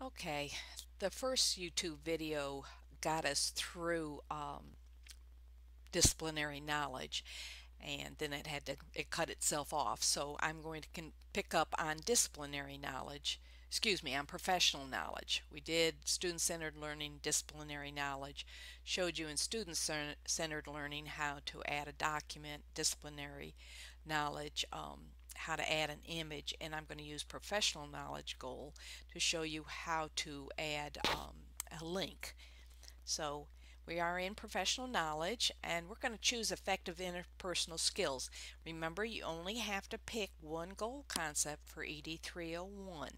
Okay, the first YouTube video got us through disciplinary knowledge, and then it cut itself off. So I'm going to pick up on disciplinary knowledge. Excuse me, on professional knowledge. We did student-centered learning, disciplinary knowledge, showed you in student-centered learning how to add a document, disciplinary knowledge, how to add an image, and I'm going to use professional knowledge goal to show you how to add a link. So we are in professional knowledge, and we're going to choose effective interpersonal skills. Remember, you only have to pick one goal concept for ED 301.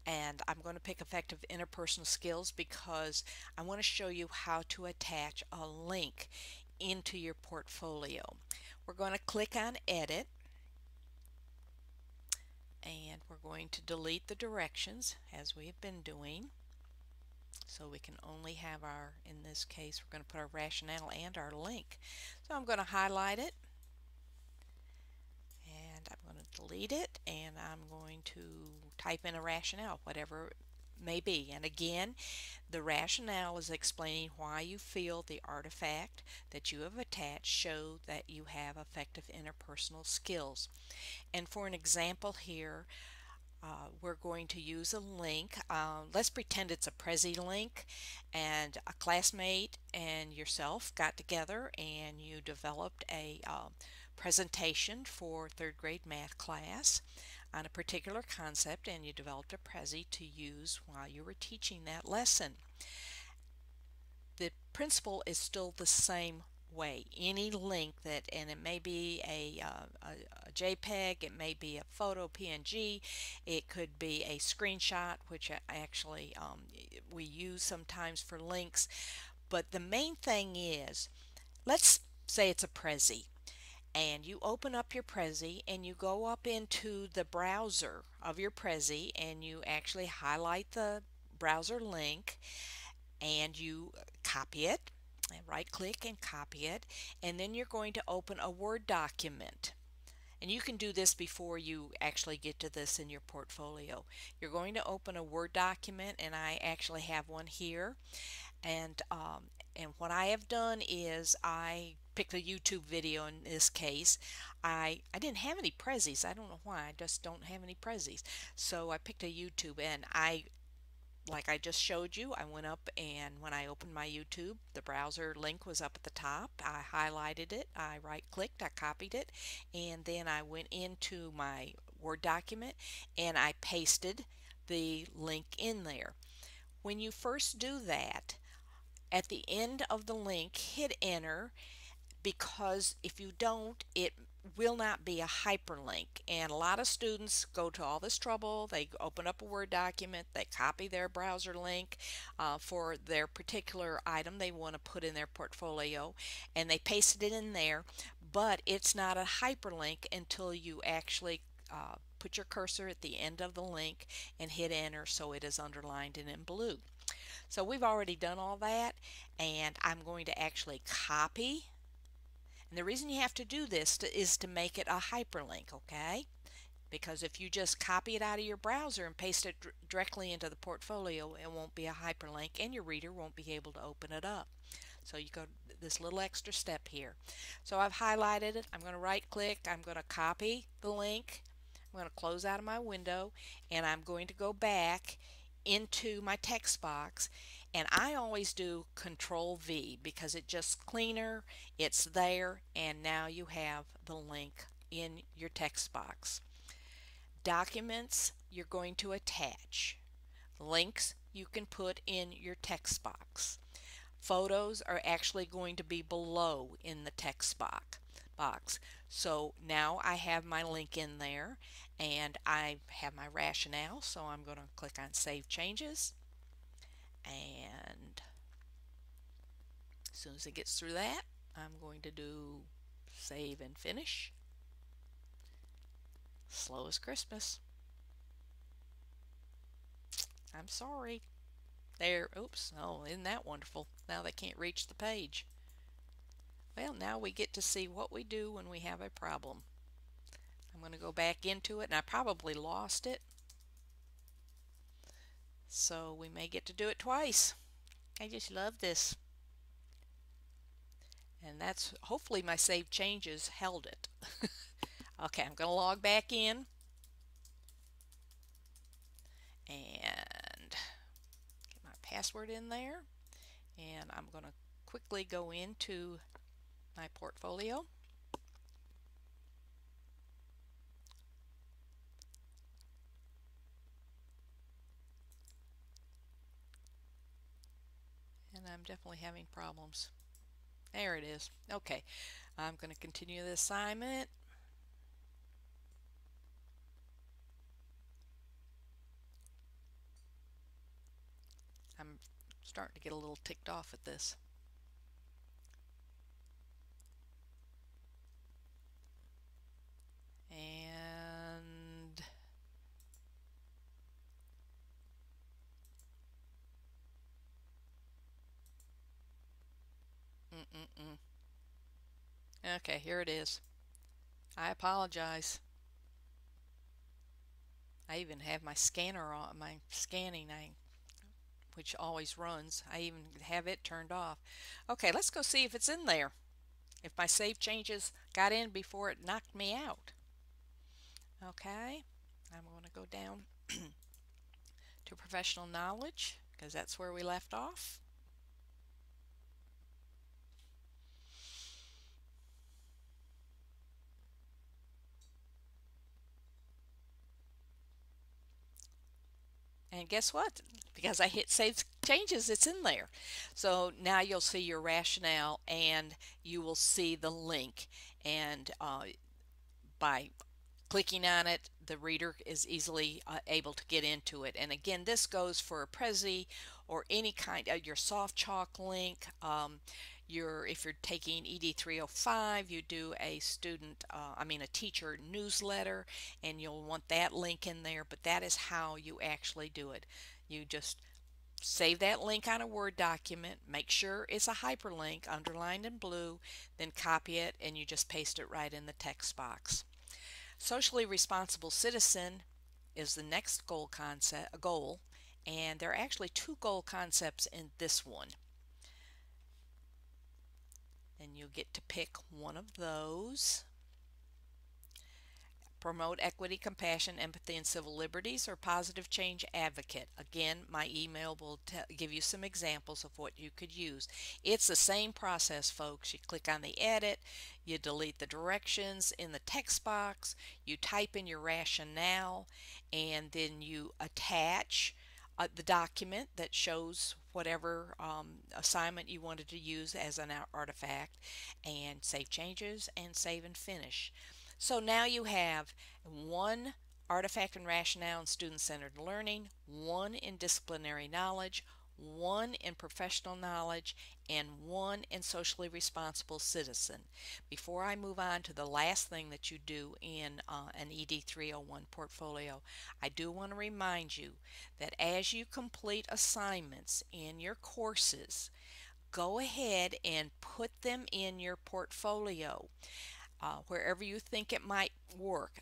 And I'm going to pick effective interpersonal skills because I want to show you how to attach a link into your portfolio. We're going to click on Edit, and we're going to delete the directions as we have been doing. So we can only have in this case, we're going to put our rationale and our link. So I'm going to highlight it, and I'm going to delete it, and I'm going to type in a rationale, whatever it may be. And again, the rationale is explaining why you feel the artifact that you have attached show that you have effective interpersonal skills. And for an example here, we're going to use a link. Let's pretend it's a Prezi link, and a classmate and yourself got together and you developed a presentation for third grade math class on a particular concept, and you developed a Prezi to use while you were teaching that lesson. The principle is still the same way. Any link that, and it may be a JPEG, it may be a photo PNG, it could be a screenshot, which actually we use sometimes for links. But the main thing is, let's say it's a Prezi, and you open up your Prezi and you go up into the browser of your Prezi and you actually highlight the browser link and you copy it, and right click and copy it, and then you're going to open a Word document. And you can do this before you actually get to this in your portfolio. You're going to open a Word document, and I actually have one here. And what I have done is I picked a YouTube video in this case. I didn't have any Prezis. I don't know why. I just don't have any Prezis. So I picked a YouTube, and like I just showed you, I went up, and when I opened my YouTube, the browser link was up at the top. I highlighted it, I right clicked, I copied it, and then I went into my Word document and I pasted the link in there. When you first do that, at the end of the link, hit enter, because if you don't, it will not be a hyperlink. And a lot of students go to all this trouble. They open up a Word document, they copy their browser link for their particular item they want to put in their portfolio, and they pasted it in there, but it's not a hyperlink until you actually put your cursor at the end of the link and hit enter, so it is underlined and in blue. So we've already done all that, and I'm going to actually copy. And the reason you have to do this is to make it a hyperlink, okay? Because if you just copy it out of your browser and paste it directly into the portfolio, it won't be a hyperlink, and your reader won't be able to open it up. So you go this little extra step here. So I've highlighted it. I'm going to right click. I'm going to copy the link. I'm going to close out of my window, and I'm going to go back into my text box, and I always do Control V because it's just cleaner, it's there, and now you have the link in your text box. Documents you're going to attach. Links you can put in your text box. Photos are actually going to be below in the text box. So now I have my link in there, and I have my rationale, so I'm going to click on Save Changes, and as soon as it gets through that, I'm going to do Save and Finish. Slow as Christmas. I'm sorry. There, oops, oh, isn't that wonderful? Now they can't reach the page. Well, now we get to see what we do when we have a problem. I'm going to go back into it, and I probably lost it. So we may get to do it twice. I just love this. And that's hopefully my saved changes held it. Okay, I'm going to log back in and get my password in there. And I'm going to quickly go into my portfolio. And I'm definitely having problems. There it is. Okay, I'm going to continue the assignment. I'm starting to get a little ticked off at this. And okay, here it is. I apologize. I even have my scanner on, my scanning, which always runs. I even have it turned off. Okay, let's go see if it's in there. If my save changes got in before it knocked me out. Okay, I'm going to go down to professional knowledge because that's where we left off. And guess what? Because I hit save changes, it's in there. So now you'll see your rationale and you will see the link. And by clicking on it, the reader is easily able to get into it. And again, this goes for a Prezi or any kind of your soft chalk link. If you're taking ED 305, you do a a teacher newsletter, and you'll want that link in there. But that is how you actually do it. You just save that link on a Word document, make sure it's a hyperlink underlined in blue, then copy it and you just paste it right in the text box. Socially responsible citizen is the next goal, and there are actually two goal concepts in this one. And you get to pick one of those. Promote equity, compassion, empathy, and civil liberties, or positive change advocate. Again, my email will give you some examples of what you could use. It's the same process, folks. You click on the edit, you delete the directions in the text box, you type in your rationale, and then you attach the document that shows whatever assignment you wanted to use as an artifact, and save changes and save and finish. So now you have one artifact and rationale in student-centered learning, one in disciplinary knowledge, one in professional knowledge, and one in socially responsible citizen. Before I move on to the last thing that you do in an ED 301 portfolio, I do want to remind you that as you complete assignments in your courses, go ahead and put them in your portfolio. Wherever you think it might work.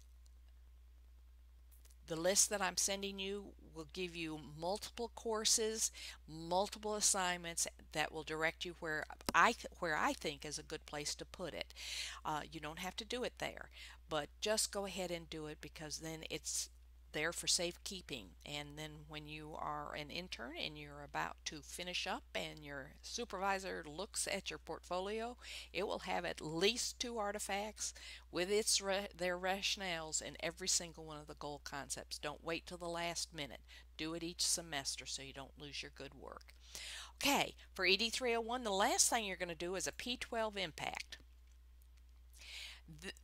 The list that I'm sending you will give you multiple courses, multiple assignments that will direct you where I think is a good place to put it. You don't have to do it there, but just go ahead and do it because then it's there for safekeeping. And then when you are an intern and you're about to finish up and your supervisor looks at your portfolio, it will have at least two artifacts with their rationales in every single one of the goal concepts. Don't wait till the last minute. Do it each semester so you don't lose your good work. Okay, for ED 301, the last thing you're going to do is a P12 impact.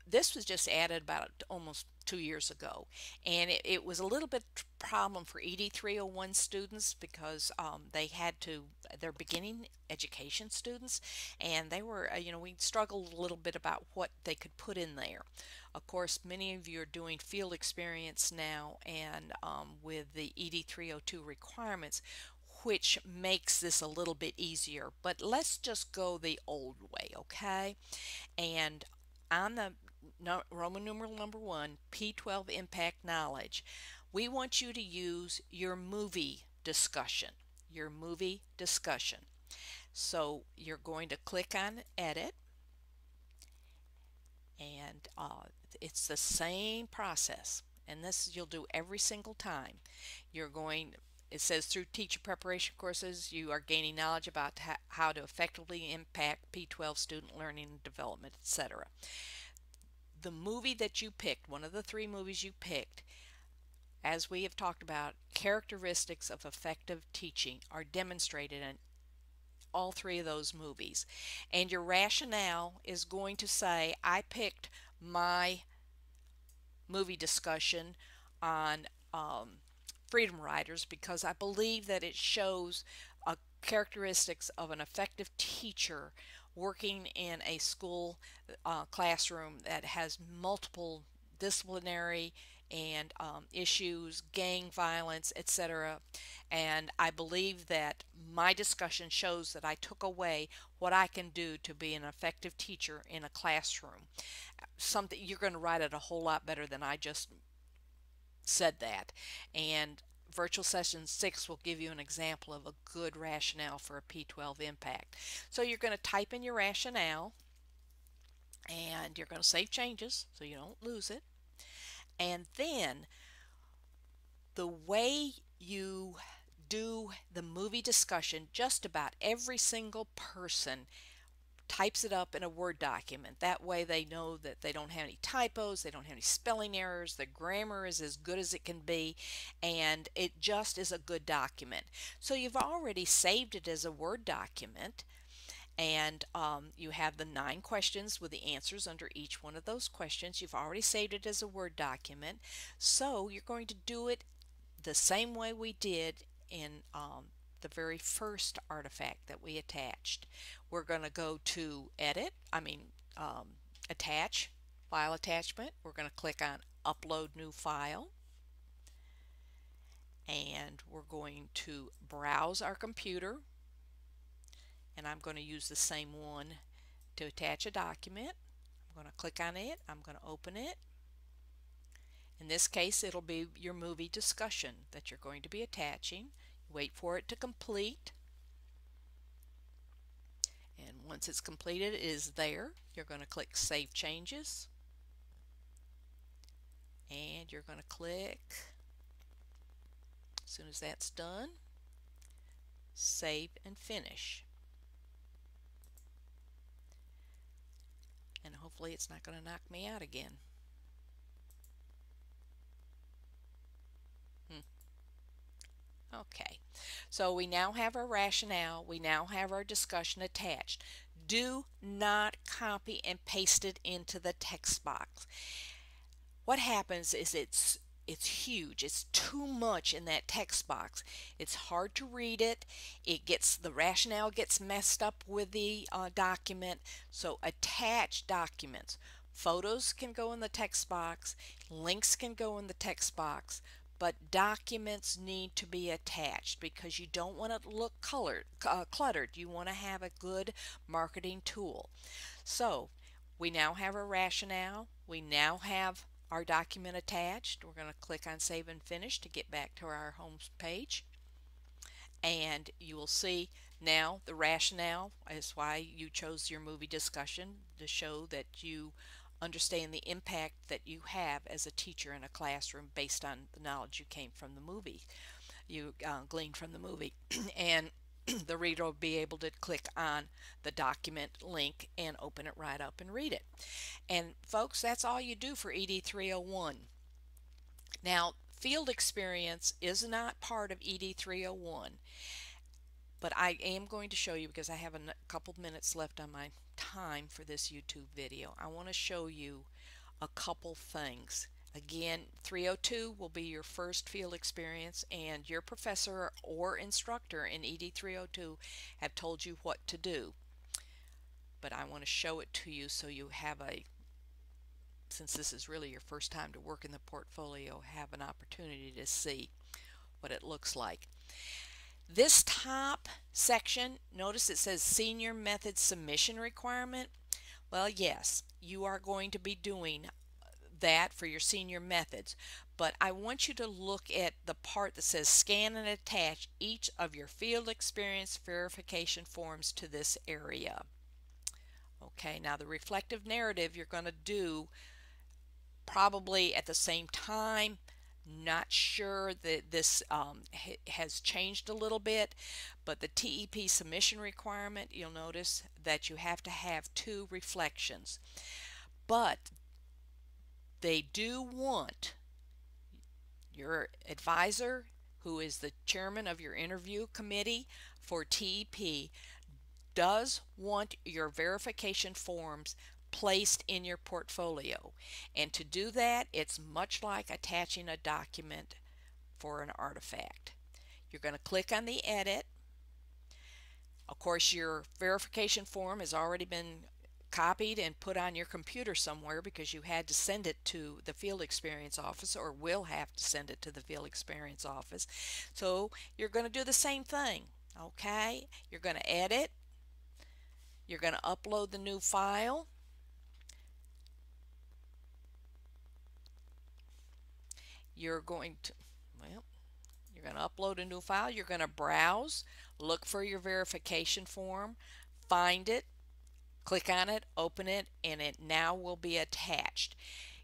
This was just added about almost 2 years ago, and it was a little bit problem for ED 301 students because they're beginning education students, and they were we struggled a little bit about what they could put in there. Of course, many of you are doing field experience now, and with the ED 302 requirements, which makes this a little bit easier. But let's just go the old way, okay? And on the Roman numeral #1, P12 impact knowledge, we want you to use your movie discussion, your movie discussion. So you're going to click on edit, and it's the same process, and this you'll do every single time. You're going, it says through teacher preparation courses you are gaining knowledge about how to effectively impact P12 student learning and development, etc. The movie that you picked, one of the three movies you picked, as we have talked about, characteristics of effective teaching are demonstrated in all three of those movies. And your rationale is going to say, I picked my movie discussion on Freedom Riders because I believe that it shows characteristics of an effective teacher working in a school classroom that has multiple disciplinary and issues, gang violence, etc. And I believe that my discussion shows that I took away what I can do to be an effective teacher in a classroom. Something you're going to write it a whole lot better than I just said that. And Virtual Session 6 will give you an example of a good rationale for a P12 impact. So you're going to type in your rationale, and you're going to save changes so you don't lose it. And then the way you do the movie discussion, just about every single person types it up in a Word document. That way they know that they don't have any typos, they don't have any spelling errors, the grammar is as good as it can be, and it just is a good document. So you've already saved it as a Word document, and you have the 9 questions with the answers under each one of those questions. You've already saved it as a Word document, so you're going to do it the same way we did in the very first artifact that we attached. We're going to go to attach, file attachment. We're going to click on upload new file, and we're going to browse our computer, and I'm going to use the same one to attach a document. I'm going to click on it, I'm going to open it. In this case, it'll be your movie discussion that you're going to be attaching. Wait for it to complete, and once it's completed, it is there. You're going to click Save Changes, and you're going to click, as soon as that's done, Save and Finish. And hopefully it's not going to knock me out again. Okay, so we now have our rationale, we now have our discussion attached. Do not copy and paste it into the text box. What happens is it's huge. It's too much in that text box. It's hard to read it. The rationale gets messed up with the document. So attach documents. Photos can go in the text box. Links can go in the text box. But documents need to be attached because you don't want it to look cluttered. You want to have a good marketing tool. So we now have our rationale. We now have our document attached. We're going to click on Save and Finish to get back to our home page. And you will see now the rationale is why you chose your movie discussion, to show that you understand the impact that you have as a teacher in a classroom based on the knowledge you came from the movie, you gleaned from the movie. And the reader will be able to click on the document link and open it right up and read it. And folks, that's all you do for ED 301. Now, field experience is not part of ED 301, but I am going to show you, because I have a couple minutes left on my time for this YouTube video. I want to show you a couple things. Again, 302 will be your first field experience, and your professor or instructor in ED 302 have told you what to do. But I want to show it to you so you have since this is really your first time to work in the portfolio, have an opportunity to see what it looks like. This top section, notice it says Senior Method Submission Requirement. Well, yes, you are going to be doing that for your senior methods, but I want you to look at the part that says scan and attach each of your field experience verification forms to this area. Okay, now the reflective narrative you're going to do probably at the same time. Not sure that this has changed a little bit, but the TEP submission requirement, you'll notice that you have to have 2 reflections. But they do want your advisor, who is the chairman of your interview committee for TEP, does want your verification forms placed in your portfolio. And to do that, it's much like attaching a document for an artifact. You're going to click on the edit. Of course, your verification form has already been copied and put on your computer somewhere because you had to send it to the field experience office, or will have to send it to the field experience office. So you're going to do the same thing. Okay, you're going to edit, you're going to upload the new file, you're going to, well, you're going to upload a new file, you're going to browse, look for your verification form, find it, click on it, open it, and it now will be attached.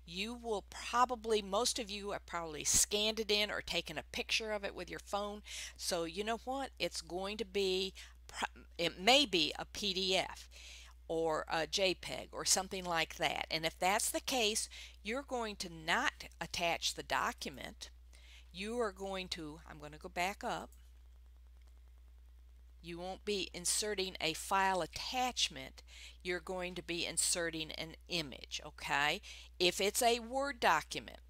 You will probably, most of you have probably scanned it in or taken a picture of it with your phone. So you know what? It's going to be, it may be a PDF or a JPEG or something like that. And if that's the case, you're going to not attach the document. You are going to, I'm going to go back up. You won't be inserting a file attachment. You're going to be inserting an image, okay? If it's a Word document,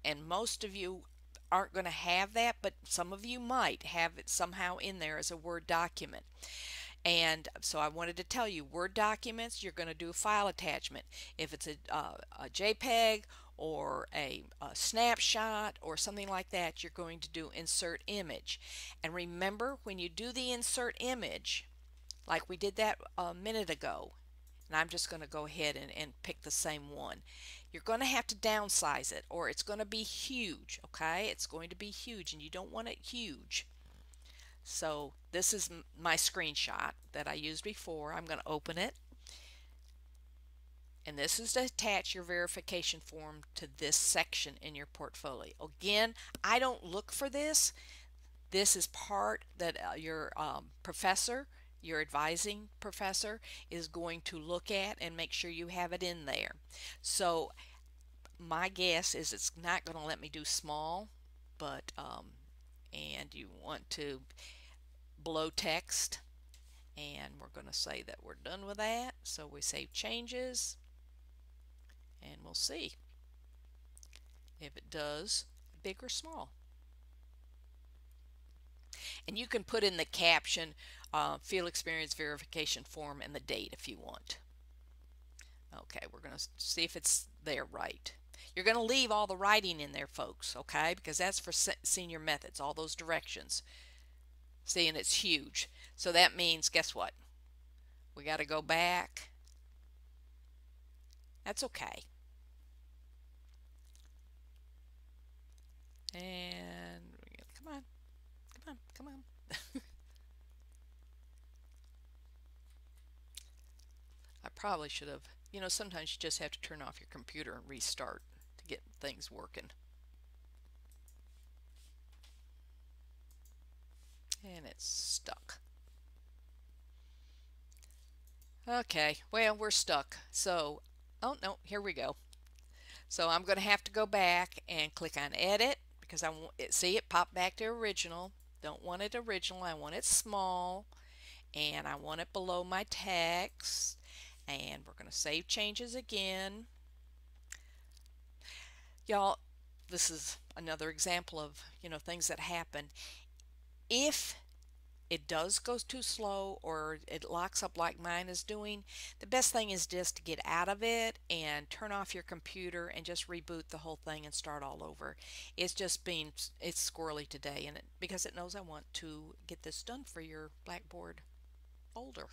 and most of you aren't going to have that, but some of you might have it somehow in there as a Word document. And so I wanted to tell you, Word documents, you're going to do a file attachment. If it's a JPEG or a snapshot or something like that, you're going to do insert image. And remember, when you do the insert image, like we did that a minute ago, and I'm just going to go ahead and pick the same one, you're going to have to downsize it, or it's going to be huge, okay? It's going to be huge, and you don't want it huge. So this is my screenshot that I used before. I'm going to open it. And this is to attach your verification form to this section in your portfolio. Again, I don't look for this. This is part that your professor, your advising professor, is going to look at and make sure you have it in there. So my guess is it's not going to let me do small, but and you want to below text, and we're going to say that we're done with that. So we save changes, and we'll see if it does big or small. And you can put in the caption field experience verification form and the date if you want. Okay, we're going to see if it's there right. You're going to leave all the writing in there, folks, okay, because that's for senior methods, all those directions. See, and it's huge. So that means, guess what? We got to go back. That's okay. And come on, come on, come on. I probably should have, you know, sometimes you just have to turn off your computer and restart to get things working. And it's stuck. Okay, well, we're stuck. So, oh no, here we go. So I'm going to have to go back and click on edit because I want it, see it pop back to original. Don't want it original, I want it small, and I want it below my text. And we're going to save changes again. Y'all, this is another example of, you know, things that happen. If it does go too slow or it locks up like mine is doing, the best thing is just to get out of it and turn off your computer and just reboot the whole thing and start all over. It's squirrely today, and because it knows I want to get this done for your Blackboard folder.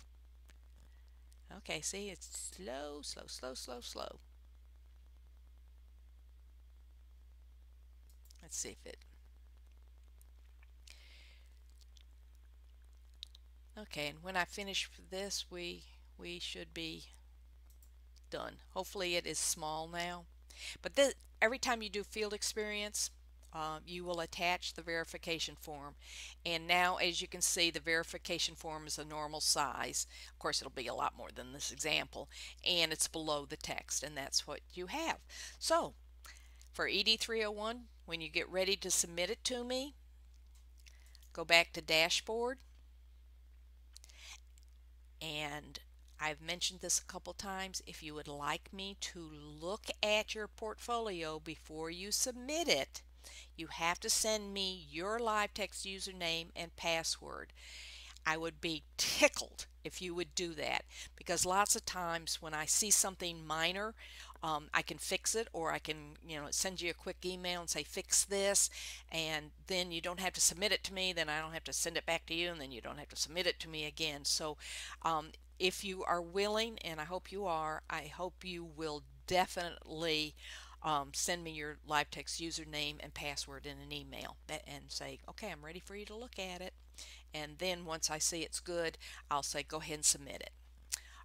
Okay, see, it's slow, slow, slow, slow, slow. Let's see if it, okay, and when I finish this, we should be done. Hopefully it is small now. But this, every time you do field experience, you will attach the verification form. And now, as you can see, the verification form is a normal size. Of course, it'll be a lot more than this example. And it's below the text, and that's what you have. So, for ED 301, when you get ready to submit it to me, go back to Dashboard. And I've mentioned this a couple times. If you would like me to look at your portfolio before you submit it, you have to send me your LiveText username and password. I would be tickled if you would do that, because lots of times when I see something minor, I can fix it, or I can, send you a quick email and say fix this, and then you don't have to submit it to me, then I don't have to send it back to you, and then you don't have to submit it to me again. So if you are willing, and I hope you are, I hope you will definitely send me your LiveText username and password in an email and say, okay, I'm ready for you to look at it. And then once I see it's good, I'll say go ahead and submit it.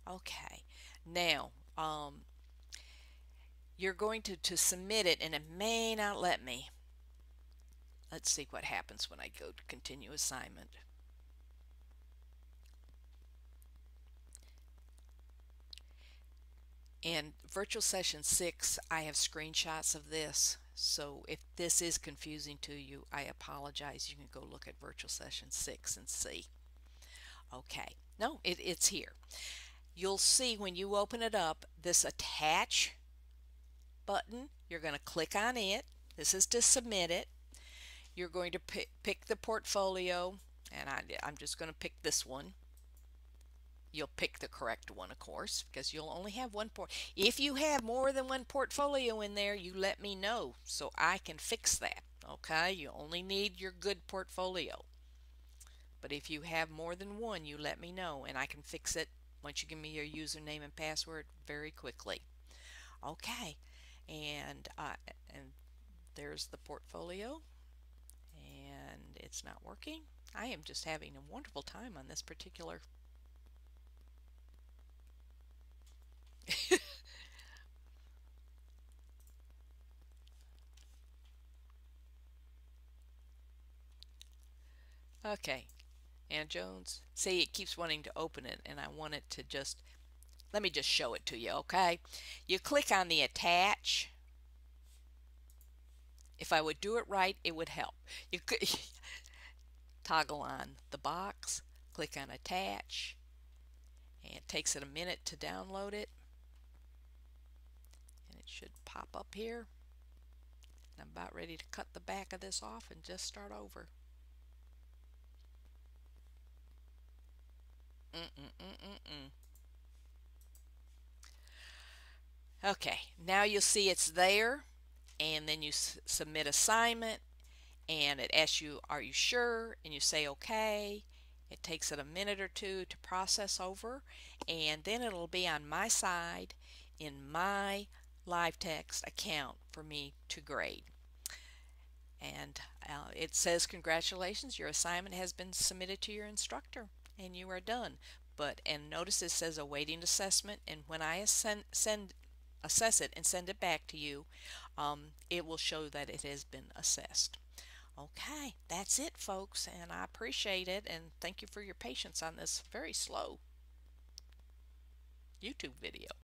Okay, now you're going to submit it, and it may not let me. Let's see what happens when I go to continue assignment. And virtual session 6, I have screenshots of this. So if this is confusing to you, I apologize. You can go look at virtual session 6 and see. Okay, no, it's here. You'll see when you open it up, this attach button. You're going to click on it. This is to submit it. You're going to pick the portfolio, and I'm just going to pick this one. You'll pick the correct one, of course, because you'll only have one port. If you have more than one portfolio in there, you let me know so I can fix that. Okay, you only need your good portfolio. But if you have more than one, you let me know, and I can fix it once you give me your username and password very quickly. Okay, and there's the portfolio, and it's not working. I am just having a wonderful time on this particular okay, Ann Jones. See, it keeps wanting to open it, and I want it to just, let me just show it to you, okay? You click on the attach. If I would do it right, it would help. You could toggle on the box, click on attach, and it takes it a minute to download it. And it should pop up here. And I'm about ready to cut the back of this off and just start over. Okay, now you'll see it's there, and then you submit assignment, and it asks you, are you sure? And you say okay. It takes it a minute or two to process over, and then it'll be on my side in my LiveText account for me to grade. And it says, congratulations, your assignment has been submitted to your instructor, and you are done. And notice it says awaiting assessment, and when I assess it and send it back to you, it will show that it has been assessed. Okay, that's it, folks, and I appreciate it, and thank you for your patience on this very slow YouTube video.